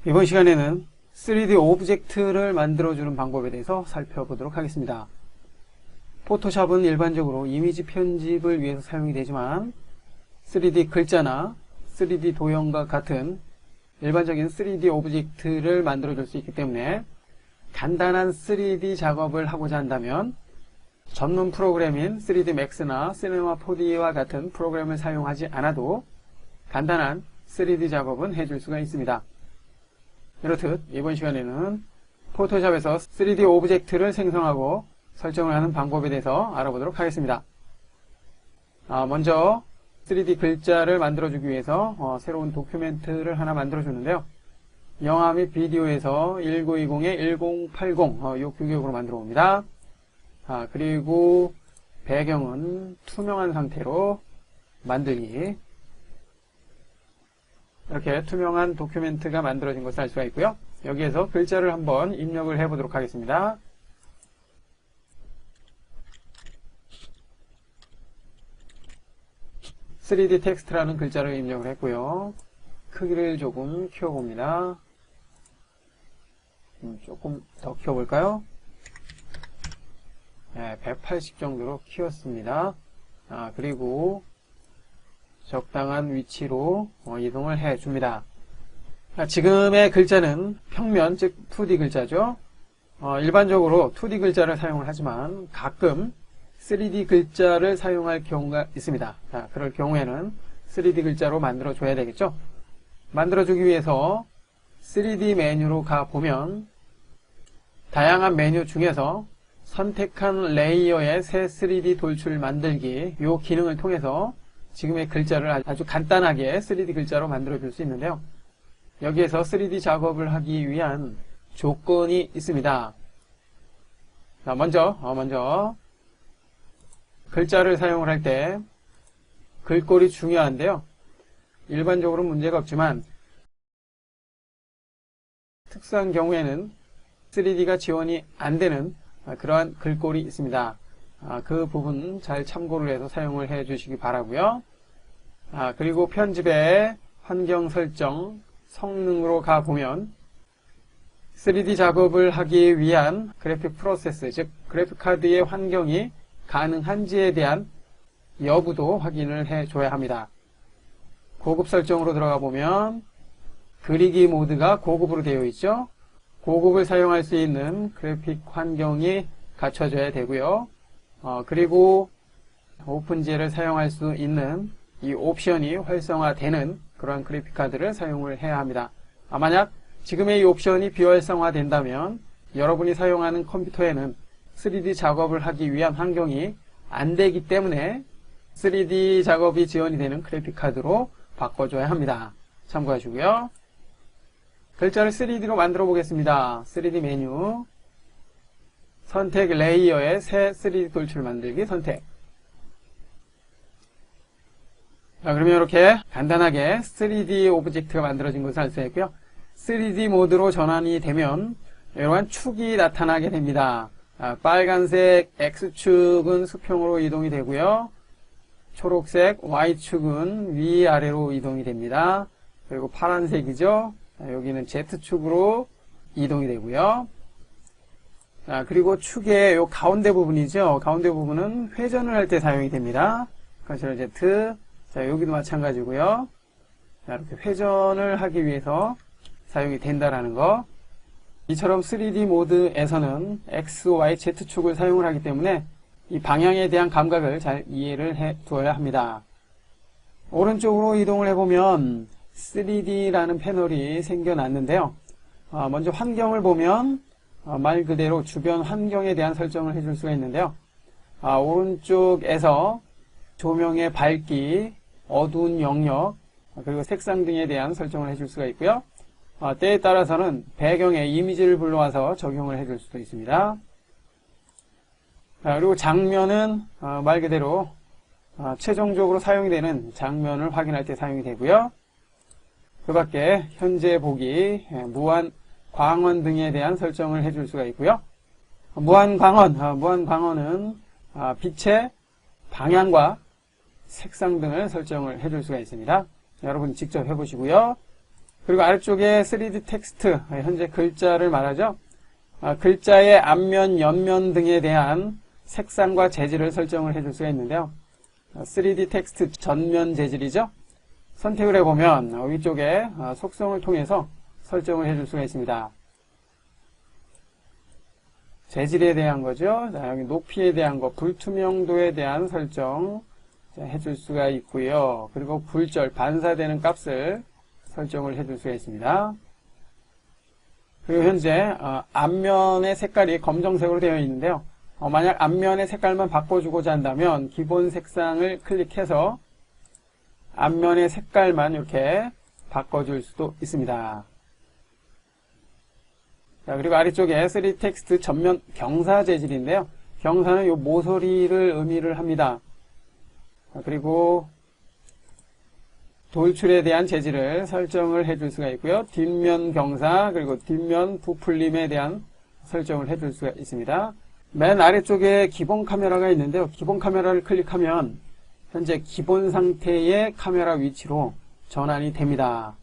이번 시간에는 3D 오브젝트를 만들어주는 방법에 대해서 살펴보도록 하겠습니다. 포토샵은 일반적으로 이미지 편집을 위해서 사용이 되지만 3D 글자나 3D 도형과 같은 일반적인 3D 오브젝트를 만들어줄 수 있기 때문에 간단한 3D 작업을 하고자 한다면 전문 프로그램인 3D Max나 시네마 4D와 같은 프로그램을 사용하지 않아도 간단한 3D 작업은 해줄 수가 있습니다. 이렇듯 이번 시간에는 포토샵에서 3D 오브젝트를 생성하고 설정을 하는 방법에 대해서 알아보도록 하겠습니다. 먼저 3D 글자를 만들어주기 위해서 새로운 도큐멘트를 하나 만들어주는데요. 영화 및 비디오에서 1920-1080 이 규격으로 만들어 봅니다. 그리고 배경은 투명한 상태로 만들기. 이렇게 투명한 도큐멘트가 만들어진 것을 알 수가 있고요. 여기에서 글자를 한번 입력을 해보도록 하겠습니다. (3D) 텍스트라는 글자를 입력을 했고요. 크기를 조금 키워봅니다. 조금 더 키워볼까요? 네, 180 정도로 키웠습니다. 그리고 적당한 위치로 이동을 해줍니다. 지금의 글자는 평면, 즉 2D 글자죠. 일반적으로 2D 글자를 사용을 하지만 가끔 3D 글자를 사용할 경우가 있습니다. 그럴 경우에는 3D 글자로 만들어줘야 되겠죠. 만들어주기 위해서 3D 메뉴로 가보면 다양한 메뉴 중에서 선택한 레이어의 새 3D 돌출 만들기 이 기능을 통해서 지금의 글자를 아주 간단하게 3D 글자로 만들어 줄 수 있는데요. 여기에서 3D 작업을 하기 위한 조건이 있습니다. 먼저 글자를 사용을 할 때 글꼴이 중요한데요. 일반적으로 문제가 없지만 특수한 경우에는 3D가 지원이 안 되는 그러한 글꼴이 있습니다. 그 부분 잘 참고를 해서 사용을 해 주시기 바라고요. 그리고 편집의 환경 설정 성능으로 가보면 3D 작업을 하기 위한 그래픽 프로세스, 즉 그래픽 카드의 환경이 가능한지에 대한 여부도 확인을 해 줘야 합니다. 고급 설정으로 들어가 보면 그리기 모드가 고급으로 되어 있죠. 고급을 사용할 수 있는 그래픽 환경이 갖춰져야 되고요. 그리고 오픈GL을 사용할 수 있는 이 옵션이 활성화되는 그러한 그래픽카드를 사용을 해야 합니다. 만약 지금의 이 옵션이 비활성화된다면 여러분이 사용하는 컴퓨터에는 3D 작업을 하기 위한 환경이 안 되기 때문에 3D 작업이 지원이 되는 그래픽카드로 바꿔줘야 합니다. 참고하시고요. 글자를 3D로 만들어 보겠습니다. 3D 메뉴 선택 레이어의 새 3D 돌출 만들기 선택. 그러면 이렇게 간단하게 3D 오브젝트가 만들어진 것을 알 수 있고요. 3D 모드로 전환이 되면 이러한 축이 나타나게 됩니다. 빨간색 X축은 수평으로 이동이 되고요. 초록색 Y축은 위아래로 이동이 됩니다. 그리고 파란색이죠. 여기는 Z축으로 이동이 되고요. 그리고 축의 요 가운데 부분이죠. 가운데 부분은 회전을 할 때 사용이 됩니다. 컨트롤 Z. 여기도 마찬가지고요. 이렇게 회전을 하기 위해서 사용이 된다라는 거. 이처럼 3D 모드에서는 X, Y, Z축을 사용을 하기 때문에 이 방향에 대한 감각을 잘 이해를 해 두어야 합니다. 오른쪽으로 이동을 해보면 3D라는 패널이 생겨났는데요. 먼저 환경을 보면 말 그대로 주변 환경에 대한 설정을 해줄 수가 있는데요. 오른쪽에서 조명의 밝기, 어두운 영역, 그리고 색상 등에 대한 설정을 해줄 수가 있고요. 때에 따라서는 배경에 이미지를 불러와서 적용을 해줄 수도 있습니다. 그리고 장면은 말 그대로 최종적으로 사용이 되는 장면을 확인할 때 사용이 되고요. 그 밖에 현재 보기, 무한 광원 등에 대한 설정을 해줄 수가 있고요. 무한 광원은 빛의 방향과 색상 등을 설정을 해줄 수가 있습니다. 여러분 직접 해보시고요. 그리고 아래쪽에 3D 텍스트, 현재 글자를 말하죠. 글자의 앞면, 옆면 등에 대한 색상과 재질을 설정을 해줄 수가 있는데요. 3D 텍스트 전면 재질이죠. 선택을 해보면 위쪽에 속성을 통해서 설정을 해줄 수가 있습니다. 재질에 대한 거죠. 자, 여기 높이에 대한 거, 불투명도에 대한 설정 해줄 수가 있고요. 그리고 굴절, 반사되는 값을 설정을 해줄 수가 있습니다. 그리고 현재 앞면의 색깔이 검정색으로 되어 있는데요. 만약 앞면의 색깔만 바꿔주고자 한다면 기본 색상을 클릭해서 앞면의 색깔만 이렇게 바꿔줄 수도 있습니다. 자, 그리고 아래쪽에 3D 텍스트 전면 경사 재질인데요. 경사는 요 모서리를 의미를 합니다. 그리고 돌출에 대한 재질을 설정을 해줄 수가 있고요. 뒷면 경사 그리고 뒷면 부풀림에 대한 설정을 해줄 수가 있습니다. 맨 아래쪽에 기본 카메라가 있는데요. 기본 카메라를 클릭하면 현재 기본 상태의 카메라 위치로 전환이 됩니다.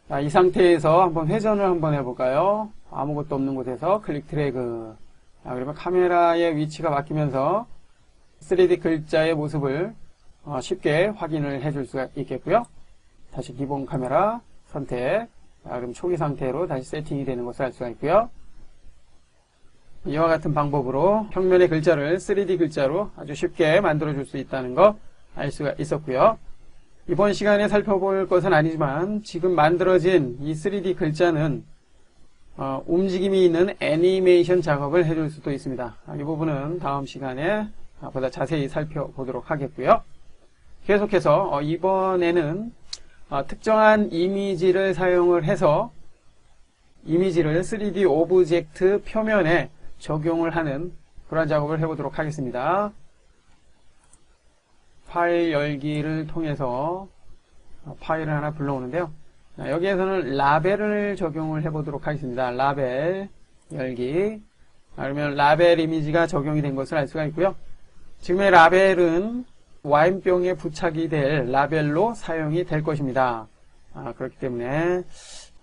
자, 이 상태에서 한번 회전을 한번 해볼까요? 아무것도 없는 곳에서 클릭 드래그. 자, 그러면 카메라의 위치가 바뀌면서 3D 글자의 모습을 쉽게 확인을 해줄 수가 있겠고요. 다시 기본 카메라 선택. 자, 그럼 초기 상태로 다시 세팅이 되는 것을 알 수가 있고요. 이와 같은 방법으로 평면의 글자를 3D 글자로 아주 쉽게 만들어줄 수 있다는 거 알 수가 있었고요. 이번 시간에 살펴볼 것은 아니지만 지금 만들어진 이 3D 글자는 움직임이 있는 애니메이션 작업을 해줄 수도 있습니다. 이 부분은 다음 시간에 보다 자세히 살펴보도록 하겠고요. 계속해서 이번에는 특정한 이미지를 사용을 해서 이미지를 3D 오브젝트 표면에 적용을 하는 그런 작업을 해보도록 하겠습니다. 파일 열기를 통해서 파일을 하나 불러오는데요. 여기에서는 라벨을 적용을 해보도록 하겠습니다. 라벨 열기. 그러면 라벨 이미지가 적용이 된 것을 알 수가 있고요. 지금의 라벨은 와인병에 부착이 될 라벨로 사용이 될 것입니다. 그렇기 때문에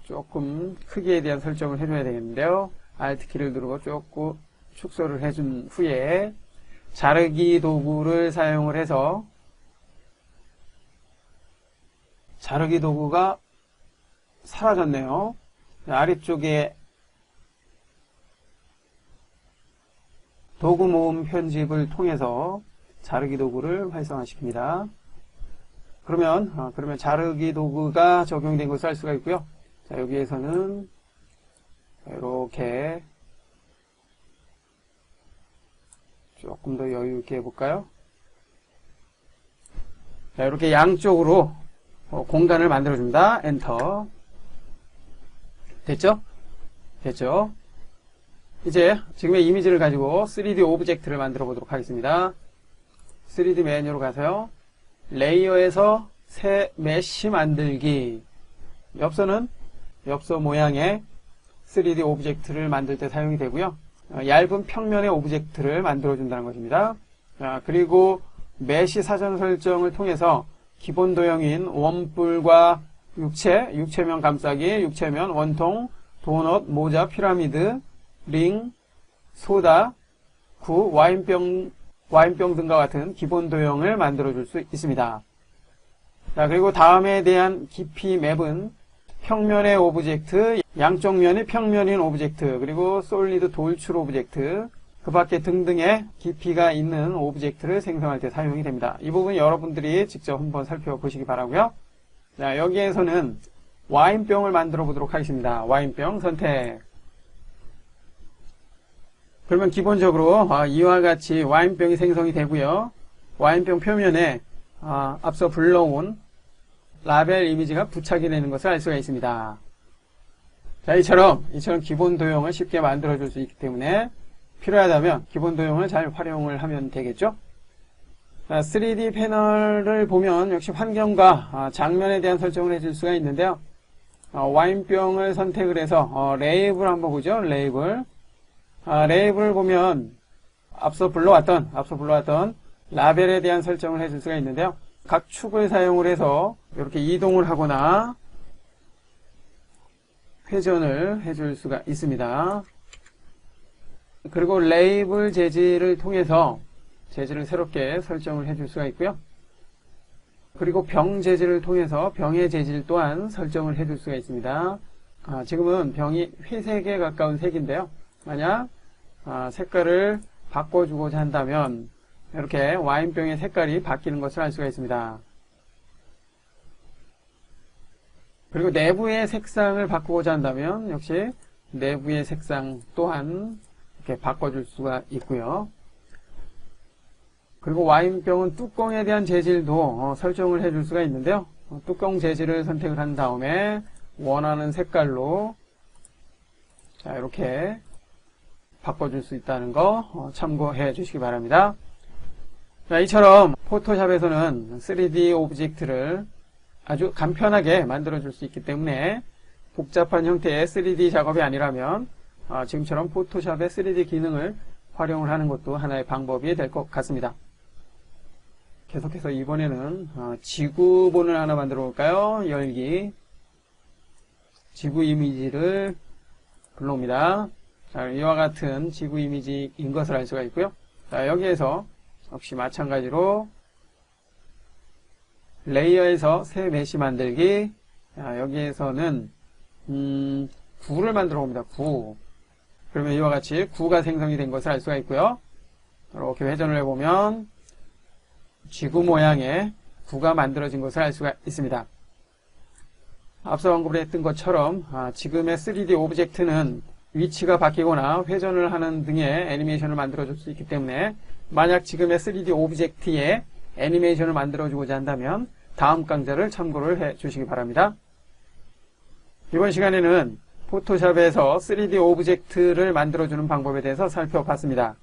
조금 크기에 대한 설정을 해줘야 되겠는데요. Alt키를 누르고 조금 축소를 해준 후에 자르기 도구를 사용을 해서 자르기 도구가 사라졌네요. 아래쪽에 도구 모음 편집을 통해서 자르기 도구를 활성화시킵니다. 그러면 자르기 도구가 적용된 것을 알 수가 있고요. 자, 여기에서는 이렇게 조금 더 여유 있게 해볼까요? 자, 이렇게 양쪽으로 공간을 만들어줍니다. 엔터. 됐죠? 됐죠? 이제 지금의 이미지를 가지고 3D 오브젝트를 만들어 보도록 하겠습니다. 3D 메뉴로 가서요. 레이어에서 새 메쉬 만들기. 엽서는 엽서 모양의 3D 오브젝트를 만들 때 사용이 되고요. 얇은 평면의 오브젝트를 만들어 준다는 것입니다. 그리고 메쉬 사전 설정을 통해서 기본 도형인 원뿔과 육체면 감싸기, 육체면 원통, 도넛, 모자, 피라미드, 링, 소다, 구, 와인병 등과 같은 기본 도형을 만들어 줄 수 있습니다. 자, 그리고 다음에 대한 깊이 맵은 평면의 오브젝트, 양쪽 면이 평면인 오브젝트, 그리고 솔리드 돌출 오브젝트, 그 밖에 등등의 깊이가 있는 오브젝트를 생성할 때 사용이 됩니다. 이 부분 여러분들이 직접 한번 살펴보시기 바라고요. 자, 여기에서는 와인병을 만들어 보도록 하겠습니다. 와인병 선택. 그러면 기본적으로 이와 같이 와인병이 생성이 되고요. 와인병 표면에 앞서 불러온 라벨 이미지가 부착이 되는 것을 알 수가 있습니다. 자, 이처럼 기본 도형을 쉽게 만들어 줄 수 있기 때문에 필요하다면 기본 도형을 잘 활용을 하면 되겠죠. 자, 3D 패널을 보면 역시 환경과 장면에 대한 설정을 해줄 수가 있는데요. 와인병을 선택을 해서 레이블 한번 보죠. 레이블. 레이블을 보면 앞서 불러왔던 라벨에 대한 설정을 해줄 수가 있는데요. 각 축을 사용을 해서 이렇게 이동을 하거나 회전을 해줄 수가 있습니다. 그리고 레이블 재질을 통해서 재질을 새롭게 설정을 해줄 수가 있고요. 그리고 병 재질을 통해서 병의 재질 또한 설정을 해줄 수가 있습니다. 지금은 병이 회색에 가까운 색인데요. 만약 색깔을 바꿔주고자 한다면 이렇게 와인병의 색깔이 바뀌는 것을 알 수가 있습니다. 그리고 내부의 색상을 바꾸고자 한다면 역시 내부의 색상 또한 이렇게 바꿔줄 수가 있고요. 그리고 와인병은 뚜껑에 대한 재질도 설정을 해줄 수가 있는데요. 뚜껑 재질을 선택을 한 다음에 원하는 색깔로 자, 이렇게 바꿔줄 수 있다는 거 참고해 주시기 바랍니다. 자, 이처럼 포토샵에서는 3D 오브젝트를 아주 간편하게 만들어 줄 수 있기 때문에 복잡한 형태의 3D 작업이 아니라면 지금처럼 포토샵의 3D 기능을 활용을 하는 것도 하나의 방법이 될 것 같습니다. 계속해서 이번에는 지구본을 하나 만들어 볼까요? 열기. 지구 이미지를 불러옵니다. 자, 이와 같은 지구 이미지인 것을 알 수가 있고요. 자, 여기에서 역시 마찬가지로 레이어에서 새 메시 만들기. 자, 여기에서는 구를 만들어 봅니다. 구. 그러면 이와 같이 구가 생성이 된 것을 알 수가 있고요. 이렇게 회전을 해보면 지구 모양의 구가 만들어진 것을 알 수가 있습니다. 앞서 언급을 했던 것처럼 지금의 3D 오브젝트는 위치가 바뀌거나 회전을 하는 등의 애니메이션을 만들어줄 수 있기 때문에 만약 지금의 3D 오브젝트에 애니메이션을 만들어주고자 한다면 다음 강좌를 참고를 해 주시기 바랍니다. 이번 시간에는 포토샵에서 3D 오브젝트를 만들어주는 방법에 대해서 살펴봤습니다.